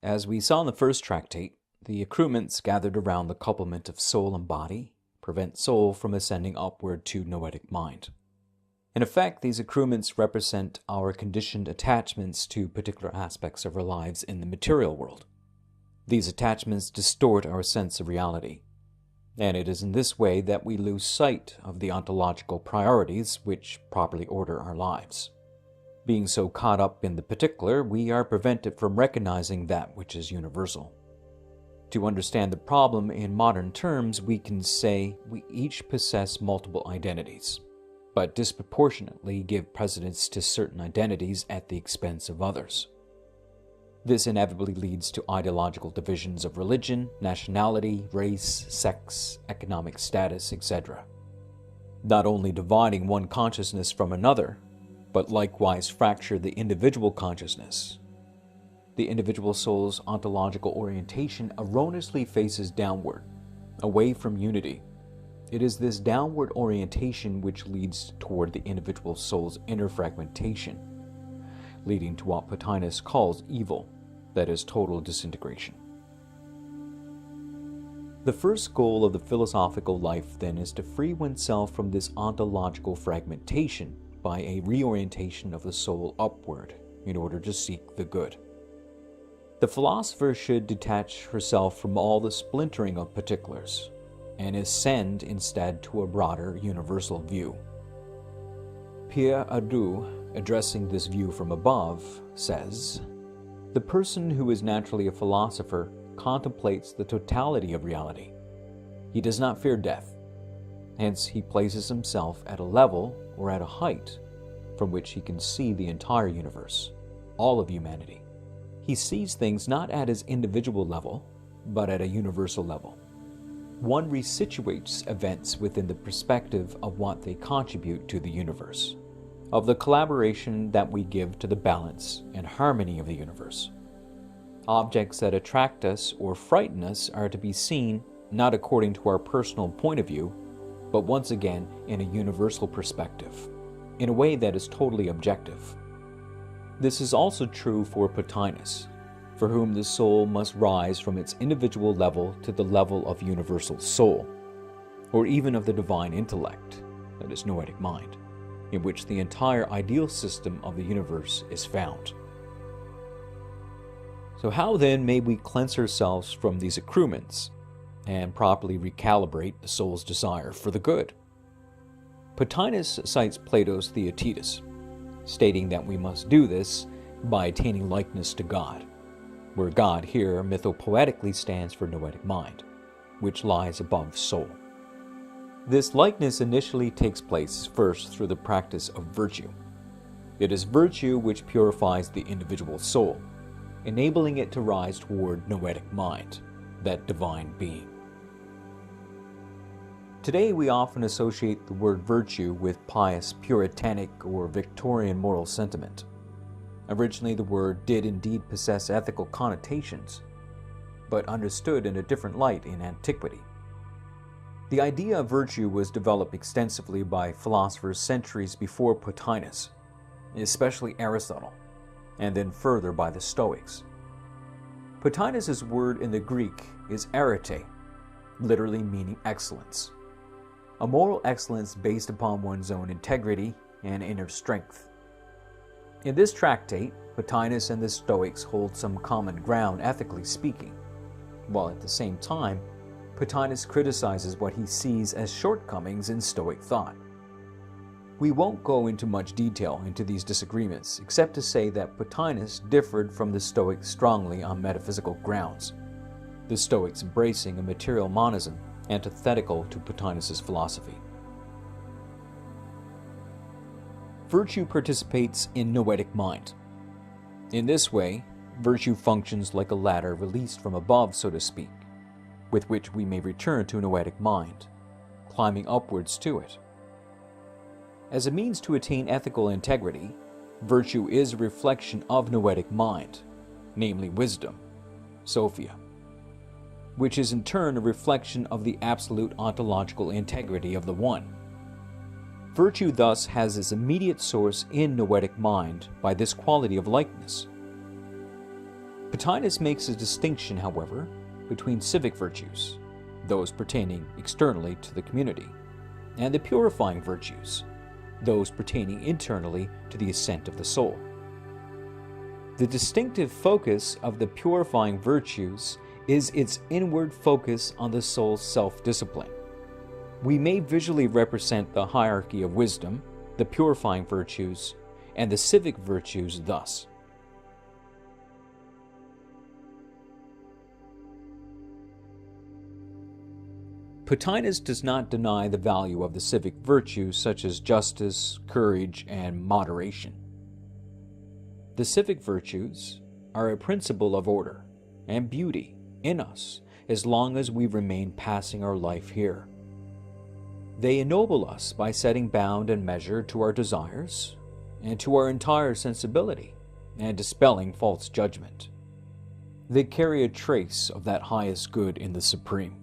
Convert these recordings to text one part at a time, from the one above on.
As we saw in the first tractate, the accoutrements gathered around the couplement of soul and body prevent soul from ascending upward to noetic mind. In effect, these accoutrements represent our conditioned attachments to particular aspects of our lives in the material world. These attachments distort our sense of reality, and it is in this way that we lose sight of the ontological priorities which properly order our lives. Being so caught up in the particular, we are prevented from recognizing that which is universal. To understand the problem in modern terms, we can say we each possess multiple identities, but disproportionately give precedence to certain identities at the expense of others. This inevitably leads to ideological divisions of religion, nationality, race, sex, economic status, etc. Not only dividing one consciousness from another, but likewise fracture the individual consciousness. The individual soul's ontological orientation erroneously faces downward, away from unity. It is this downward orientation which leads toward the individual soul's inner fragmentation, leading to what Plotinus calls evil, that is, total disintegration. The first goal of the philosophical life, then, is to free oneself from this ontological fragmentation by a reorientation of the soul upward in order to seek the good. The philosopher should detach herself from all the splintering of particulars and ascend instead to a broader universal view. Pierre Audou, addressing this view from above, says, "The person who is naturally a philosopher contemplates the totality of reality. He does not fear death. Hence, he places himself at a level or at a height from which he can see the entire universe, all of humanity. He sees things not at his individual level, but at a universal level. One resituates events within the perspective of what they contribute to the universe, of the collaboration that we give to the balance and harmony of the universe. Objects that attract us or frighten us are to be seen not according to our personal point of view, but once again in a universal perspective, in a way that is totally objective. This is also true for Plotinus, for whom the soul must rise from its individual level to the level of universal soul, or even of the divine intellect, that is, noetic mind, in which the entire ideal system of the universe is found. So how then may we cleanse ourselves from these accoutrements and properly recalibrate the soul's desire for the good? Plotinus cites Plato's Theaetetus, stating that we must do this by attaining likeness to God, where God here mythopoetically stands for noetic mind, which lies above soul. This likeness initially takes place first through the practice of virtue. It is virtue which purifies the individual soul, enabling it to rise toward noetic mind, that divine being. Today we often associate the word virtue with pious, puritanic, or Victorian moral sentiment. Originally the word did indeed possess ethical connotations, but understood in a different light in antiquity. The idea of virtue was developed extensively by philosophers centuries before Plotinus, especially Aristotle, and then further by the Stoics. Plotinus's word in the Greek is arete, literally meaning excellence. A moral excellence based upon one's own integrity and inner strength. In this tractate, Plotinus and the Stoics hold some common ground ethically speaking, while at the same time, Plotinus criticizes what he sees as shortcomings in Stoic thought. We won't go into much detail into these disagreements, except to say that Plotinus differed from the Stoics strongly on metaphysical grounds, the Stoics embracing a material monism antithetical to Plotinus's philosophy. Virtue participates in noetic mind. In this way, virtue functions like a ladder released from above, so to speak, with which we may return to noetic mind, climbing upwards to it. As a means to attain ethical integrity, virtue is a reflection of noetic mind, namely wisdom, Sophia, which is in turn a reflection of the absolute ontological integrity of the One. Virtue thus has its immediate source in noetic mind by this quality of likeness. Plotinus makes a distinction, however, between civic virtues, those pertaining externally to the community, and the purifying virtues, those pertaining internally to the ascent of the soul. The distinctive focus of the purifying virtues is its inward focus on the soul's self-discipline. We may visually represent the hierarchy of wisdom, the purifying virtues, and the civic virtues thus. Plotinus does not deny the value of the civic virtues such as justice, courage, and moderation. The civic virtues are a principle of order and beauty in us as long as we remain passing our life here. They ennoble us by setting bound and measure to our desires and to our entire sensibility and dispelling false judgment. They carry a trace of that highest good in the Supreme.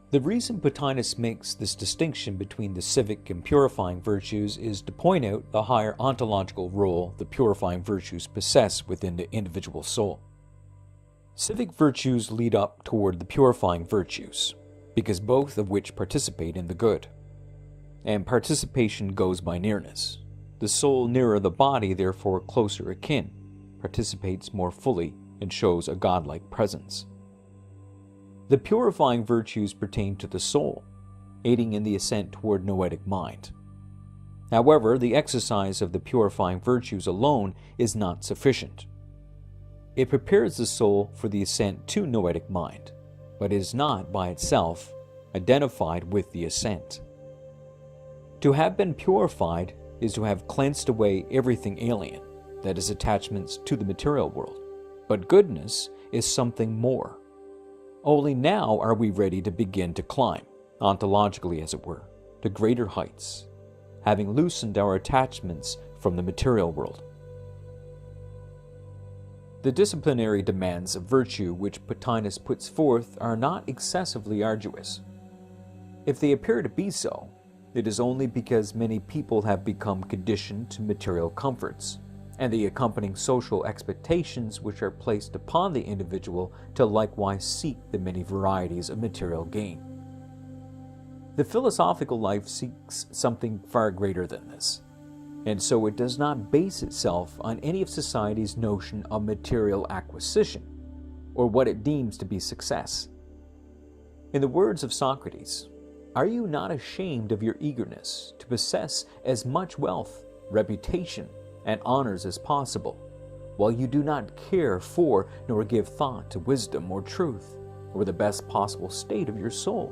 The reason Plotinus makes this distinction between the civic and purifying virtues is to point out the higher ontological role the purifying virtues possess within the individual soul. Civic virtues lead up toward the purifying virtues, because both of which participate in the good. And participation goes by nearness. The soul nearer the body, therefore closer akin, participates more fully and shows a godlike presence. The purifying virtues pertain to the soul, aiding in the ascent toward noetic mind. However, the exercise of the purifying virtues alone is not sufficient. It prepares the soul for the ascent to noetic mind, but is not by itself identified with the ascent. To have been purified is to have cleansed away everything alien, that is attachments to the material world. But goodness is something more. Only now are we ready to begin to climb, ontologically as it were, to greater heights, having loosened our attachments from the material world. The disciplinary demands of virtue which Plotinus puts forth are not excessively arduous. If they appear to be so, it is only because many people have become conditioned to material comforts, and the accompanying social expectations which are placed upon the individual to likewise seek the many varieties of material gain. The philosophical life seeks something far greater than this, and so it does not base itself on any of society's notion of material acquisition, or what it deems to be success. In the words of Socrates, "Are you not ashamed of your eagerness to possess as much wealth, reputation, and honors as possible, while you do not care for nor give thought to wisdom or truth, or the best possible state of your soul?"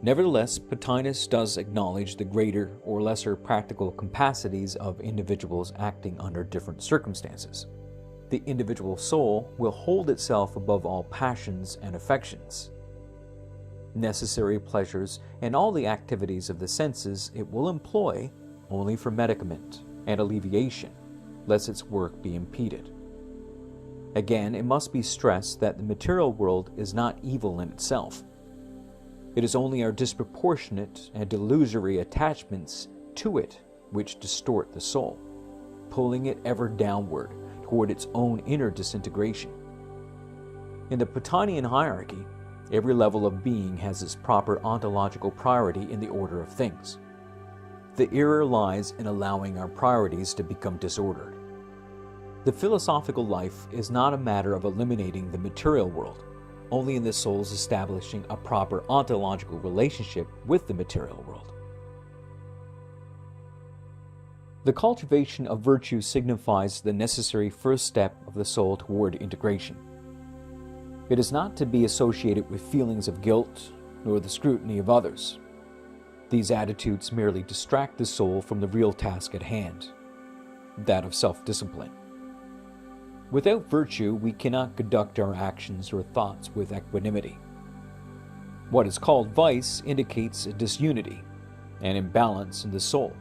Nevertheless, Plotinus does acknowledge the greater or lesser practical capacities of individuals acting under different circumstances. The individual soul will hold itself above all passions and affections. Necessary pleasures and all the activities of the senses it will employ only for medicament and alleviation, lest its work be impeded. Again, it must be stressed that the material world is not evil in itself. It is only our disproportionate and delusory attachments to it which distort the soul, pulling it ever downward toward its own inner disintegration. In the Platonian hierarchy, every level of being has its proper ontological priority in the order of things. The error lies in allowing our priorities to become disordered. The philosophical life is not a matter of eliminating the material world, only in the soul's establishing a proper ontological relationship with the material world. The cultivation of virtue signifies the necessary first step of the soul toward integration. It is not to be associated with feelings of guilt nor the scrutiny of others. These attitudes merely distract the soul from the real task at hand, that of self-discipline. Without virtue, we cannot conduct our actions or thoughts with equanimity. What is called vice indicates a disunity, an imbalance in the soul.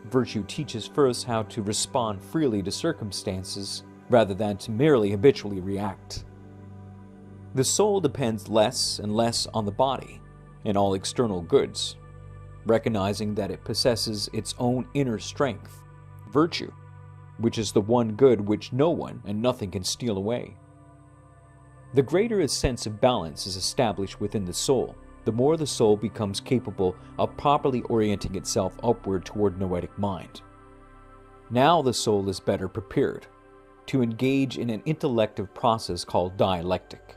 Virtue teaches first how to respond freely to circumstances rather than to merely habitually react. The soul depends less and less on the body and all external goods, recognizing that it possesses its own inner strength, virtue, which is the one good which no one and nothing can steal away. The greater a sense of balance is established within the soul, the more the soul becomes capable of properly orienting itself upward toward noetic mind. Now the soul is better prepared to engage in an intellective process called dialectic.